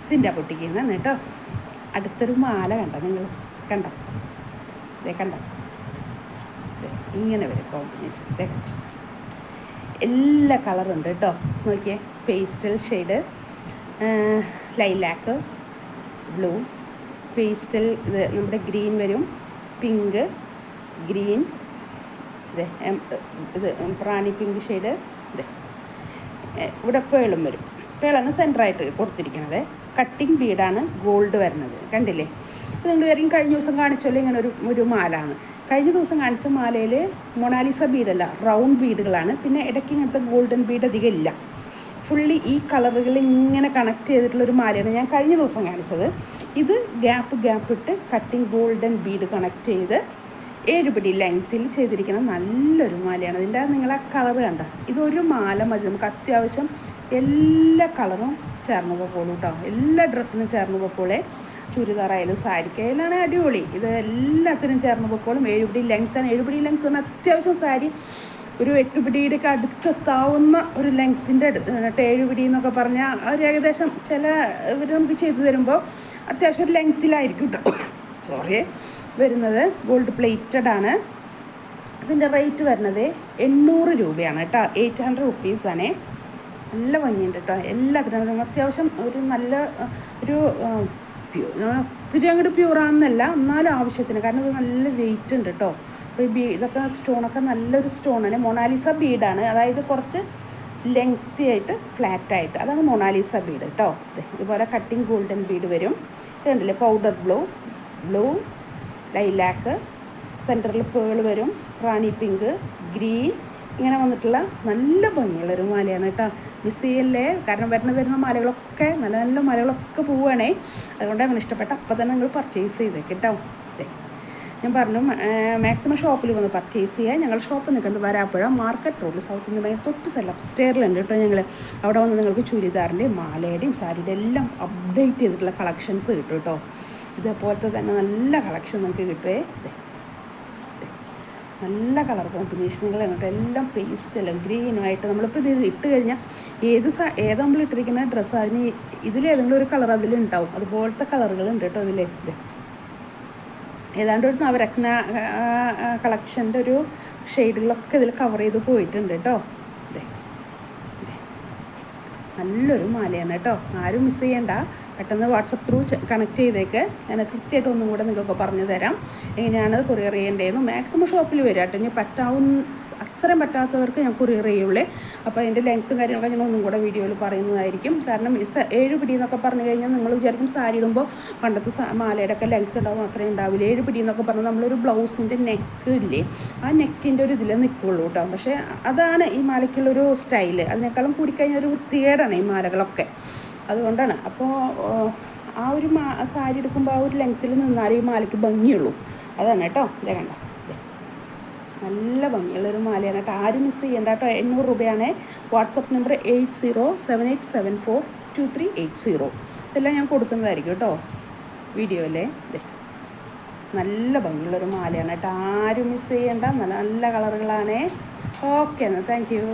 സിൻഡ പൊട്ടിക്കുന്നതാണ് കേട്ടോ. അടുത്തൊരു മാല കണ്ടോ നിങ്ങൾ? കണ്ടോ? ഇതേ കണ്ടോ? ഇങ്ങനെ വരും കോമ്പിനേഷൻ. ഇതേ കണ്ടോ? എല്ലാ കളറുണ്ട് കേട്ടോ. നോക്കിയേ, pastel shade, lilac, blue, pastel, ഇത് നമ്മുടെ ഗ്രീൻ വരും, പിങ്ക്, ഗ്രീൻ, ഇത് റാണി പിങ്ക് ഷെയ്ഡ്, ഇത് ഇവിടെ പേളും വരും. പേളാണ് സെൻറ്ററായിട്ട് കൊടുത്തിരിക്കുന്നത്. കട്ടിങ് ബീഡാണ് ഗോൾഡ് വരുന്നത്. കണ്ടില്ലേ? അപ്പോൾ നിങ്ങൾ ആരെങ്കിലും കഴിഞ്ഞ ദിവസം കാണിച്ചല്ലോ ഇങ്ങനെ ഒരു മാലയാണ്. കഴിഞ്ഞ ദിവസം കാണിച്ച മാലയിൽ മൊണാലിസ ബീഡല്ല, റൗണ്ട് ബീഡുകളാണ്. പിന്നെ ഇടയ്ക്ക് ഇങ്ങനത്തെ ഗോൾഡൻ ബീഡ് അധികം ഇല്ല. ഫുള്ളി ഈ കളറുകൾ ഇങ്ങനെ കണക്ട് ചെയ്തിട്ടുള്ളൊരു മാലയാണ് ഞാൻ കഴിഞ്ഞ ദിവസം കാണിച്ചത്. ഇത് ഗ്യാപ്പ് ഇട്ട് കട്ടിങ് ഗോൾഡൻ ബീഡ് കണക്ട് ചെയ്ത് 7 പിടി ലെങ്ത്തിൽ ചെയ്തിരിക്കുന്ന നല്ലൊരു മാലയാണ്. ഇതിൻ്റെ നിങ്ങൾ ആ കളറ് കണ്ട. ഇതൊരു മാല മതി നമുക്ക് അത്യാവശ്യം എല്ലാ കളറും ചേർന്ന് പോക്കോളൂ കേട്ടോ. എല്ലാ ഡ്രസ്സിനും ചേർന്ന് പോക്കോളെ. ചുരിദാറായാലും സാരിക്കായാലാണ് അടിപൊളി. ഇത് എല്ലാത്തിനും ചേർന്ന് പോക്കോളും. 7 പിടി ലെങ്ത്താണ്. 7 പിടി ലെങ്ത്ത് പറഞ്ഞാൽ അത്യാവശ്യം സാരി ഒരു 8 പിടിയുടെയൊക്കെ അടുത്തെത്താവുന്ന ഒരു ലെങ്ത്തിൻ്റെ 7 പിടി എന്നൊക്കെ പറഞ്ഞാൽ ഒരു ഏകദേശം ചില ഇവർ നമുക്ക് ചെയ്തു തരുമ്പോൾ അത്യാവശ്യം ഒരു ലെങ്ത്തിലായിരിക്കും കേട്ടോ. സോറി, വരുന്നത് ഗോൾഡ് പ്ലേറ്റഡ് ആണ്. ഇതിൻ്റെ റേറ്റ് വരുന്നത് 800 രൂപയാണ് കേട്ടോ. 800 റുപ്പീസാണേ. നല്ല ഭംഗിയുണ്ട് കേട്ടോ. എല്ലാത്തിനും അത്യാവശ്യം ഒരു നല്ല ഒരു ഒത്തിരി അങ്ങോട്ട് പ്യൂറാണെന്നല്ല, എന്നാലും ആവശ്യത്തിന്. കാരണം ഇത് നല്ല വെയിറ്റ് ഉണ്ട് കേട്ടോ. അപ്പോൾ ഈ ഇതൊക്കെ സ്റ്റോണൊക്കെ നല്ലൊരു സ്റ്റോണാണ്. മൊണാലിസ ബീഡാണ്, അതായത് കുറച്ച് ലെങ്തി ആയിട്ട് ഫ്ലാറ്റായിട്ട്, അതാണ് മൊണാലിസ ബീഡ് കേട്ടോ. ഇതുപോലെ കട്ടിങ് ഗോൾഡൻ ബീഡ് വരും. കണ്ടില്ലേ? പൗഡർ ബ്ലൂ, ലൈലാക്ക്, സെൻറ്ററിൽ പേൾ വരും, റാണി പിങ്ക്, ഗ്രീൻ, ഇങ്ങനെ വന്നിട്ടുള്ള നല്ല ഭംഗിയുള്ളൊരു മാലയാണ് കേട്ടോ. മിസ് ചെയ്യല്ലേ. കാരണം വരുന്ന മാലകളൊക്കെ നല്ല നല്ല മാലകളൊക്കെ പോവുകയാണേ. അതുകൊണ്ട് അങ്ങനെ ഇഷ്ടപ്പെട്ട അപ്പം തന്നെ നിങ്ങൾ പർച്ചേസ് ചെയ്തേക്ക് കേട്ടോ. ഞാൻ പറഞ്ഞു മാക്സിമം ഷോപ്പിൽ വന്ന് പർച്ചേസ് ചെയ്യുക. ഞങ്ങളുടെ ഷോപ്പ് നിൽക്കുന്നത് വരാപ്പുഴ മാർക്കറ്റ് റോഡിൽ സൗത്ത് ഇന്ത്യൻ ബാങ്ക് തൊട്ട് സ്റ്റെയറിലുണ്ട് കേട്ടോ. ഞങ്ങൾ അവിടെ വന്ന് നിങ്ങൾക്ക് ചുരിദാറിൻ്റെയും മാലയുടെയും സാരിയുടെ എല്ലാം അപ്ഡേറ്റ് ചെയ്തിട്ടുള്ള കളക്ഷൻസ് കിട്ടും കേട്ടോ. ഇതേപോലത്തെ തന്നെ നല്ല കളക്ഷൻ നമുക്ക് കിട്ടുമേ. നല്ല കളർ കോമ്പിനേഷനുകളാണ് കേട്ടോ. എല്ലാം പേസ്റ്റെല്ലാം ഗ്രീനുമായിട്ട് നമ്മളിപ്പോൾ ഇത് ഇട്ട് കഴിഞ്ഞാൽ ഏത് നമ്മൾ ഇട്ടിരിക്കുന്ന ഡ്രസ്സ് അതിന് ഇതിലേതെങ്കിലും ഒരു കളർ അതിലുണ്ടാവും. അതുപോലത്തെ കളറുകളുണ്ട് കേട്ടോ ഇതിൽ. ഏതാണ്ട് ഒരു നവരത്ന കളക്ഷൻ്റെ ഒരു ഷെയ്ഡുകളൊക്കെ ഇതിൽ കവർ ചെയ്ത് പോയിട്ടുണ്ട് കേട്ടോ. നല്ലൊരു മാലയാണ് കേട്ടോ. ആരും മിസ് ചെയ്യണ്ട. പെട്ടെന്ന് വാട്സപ്പ് ത്രൂ കണക്ട് ചെയ്തേക്ക്. ഞാൻ കൃത്യമായിട്ട് ഒന്നും കൂടെ നിങ്ങൾക്ക് പറഞ്ഞു തരാം എങ്ങനെയാണ് കൊറിയർ ചെയ്യേണ്ടതെന്ന്. മാക്സിമം ഷോപ്പിൽ വരിക കേട്ടോ. ഇനി അത്രയും പറ്റാത്തവർക്ക് ഞാൻ കൊറിയർ ചെയ്യുള്ളേ. അപ്പോൾ അതിൻ്റെ ലെങ്ത്തും കാര്യങ്ങളൊക്കെ ഞാൻ ഒന്നും കൂടെ വീഡിയോയിൽ പറയുന്നതായിരിക്കും. കാരണം 7 പിടി എന്നൊക്കെ പറഞ്ഞു കഴിഞ്ഞാൽ നിങ്ങൾ വിചാരിക്കും സാരി ഇടുമ്പോൾ പണ്ടത്തെ മാലയുടെ ഒക്കെ ലെങ്ത്ത് ഉണ്ടാവും, അത്രയും ഉണ്ടാവില്ല. 7 പിടി എന്നൊക്കെ പറഞ്ഞാൽ നമ്മളൊരു ബ്ലൗസിൻ്റെ നെക്ക് ഇല്ലേ, ആ നെക്കിൻ്റെ ഒരു ഇതിൽ നിൽക്കുള്ളൂ കേട്ടോ. പക്ഷേ അതാണ് ഈ മാലയ്ക്കുള്ളൊരു സ്റ്റൈല്. അതിനേക്കാളും കൂടിക്കഴിഞ്ഞാൽ ഒരു വൃത്തികേടാണ് ഈ മാലകളൊക്കെ. അതുകൊണ്ടാണ്. അപ്പോൾ ആ ഒരു സാരി എടുക്കുമ്പോൾ ആ ഒരു ലെങ്ത്തിൽ നിന്നാലേ ഈ മാലയ്ക്ക് ഭംഗിയുള്ളൂ. അതാണ് കേട്ടോ. ഇതേ കണ്ട, നല്ല ഭംഗിയുള്ളൊരു മാലയാണ് കേട്ടോ. ആരും മിസ് ചെയ്യേണ്ട കേട്ടോ. 800 രൂപയാണ്. WhatsApp number 8078742380. ഇതെല്ലാം ഞാൻ കൊടുക്കുന്നതായിരിക്കും കേട്ടോ വീഡിയോയിലെ. നല്ല ഭംഗിയുള്ളൊരു മാലയാണ് കേട്ടോ. ആരും മിസ് ചെയ്യേണ്ട. നല്ല നല്ല കളറുകളാണേ. ഓക്കെ എന്നാൽ താങ്ക് യു.